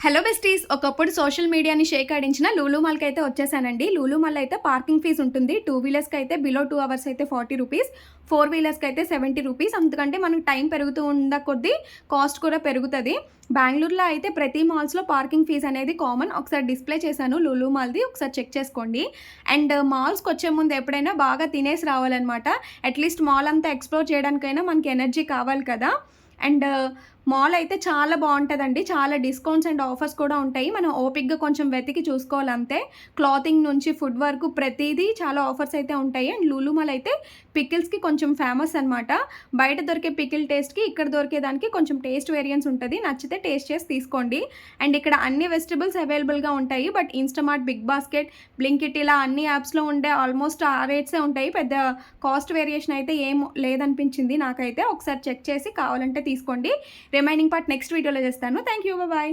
Hello besties. ఒకప్పుడు social మీడియాని షేక్ ఆడించిన లూలు మాల్‌కి అయితే వచ్చేసానండి. లూలు మాల్‌లో అయితే పార్కింగ్ ఫీజ్ ఉంటుంది. 2 వీలర్స్‌కి అయితే బిలో 2 అవర్స్ అయితే ₹40, 4 వీలర్స్‌కి అయితే ₹70. ఎందుకంటే మనకు టైం పెరుగుతూ ఉన్న కొద్దీ కాస్ట్ కూడా పెరుగుతది. బెంగుళూరులో అయితే ప్రతి మాల్స్‌లో పార్కింగ్ ఫీజ్ అనేది కామన్. ఒకసారి డిస్‌ప్లే చేశాను లూలు మాల్‌ది. ఒకసారి చెక్ చేసుకోండి. అండ్ మాల్స్‌కొచ్చే ముందు ఎప్పుడైనా బాగా తినేసి రావాలనమాట. అట్‌లీస్ట్ మాల్ అంతా ఎక్స్‌ప్లోర్ చేయడానికైనా మనకి ఎనర్జీ కావాలి కదా! అండ్ మాల్ అయితే చాలా బావుంటదండి. చాలా డిస్కౌంట్స్ అండ్ ఆఫర్స్ కూడా ఉంటాయి. మనం ఓపికగా కొంచెం వెతికి చూసుకోవాలంతే. క్లాతింగ్ నుంచి ఫుడ్ వరకు ప్రతీదీ చాలా ఆఫర్స్ అయితే ఉంటాయి. అండ్ లూలు మాల్ అయితే పికిల్స్‌కి కొంచెం ఫేమస్ అనమాట. బయట దొరికే పికిల్ టేస్ట్‌కి, ఇక్కడ దొరికేదానికి కొంచెం టేస్ట్ వేరియన్స్ ఉంటది. నచ్చితే టేస్ట్ చేసి తీసుకోండి. అండ్ ఇక్కడ అన్ని వెజిటబుల్స్ అవైలబుల్‌గా ఉంటాయి. But Instamart, big basket, Blinkit ఇలా అన్ని యాప్స్‌లో ఉండే ఆల్మోస్ట్ ఆ రేట్సే ఉంటాయి. పెద్ద కాస్ట్ వేరియేషన్ అయితే ఏం లేదనిపించింది నాకైతే. ఒకసారి చెక్ చేసి కావాలంటే తీసుకోండి. రిమైనింగ్ పార్ట్ నెక్స్ట్ వీడియోలో చేస్తాను. Thank you. బాయ్.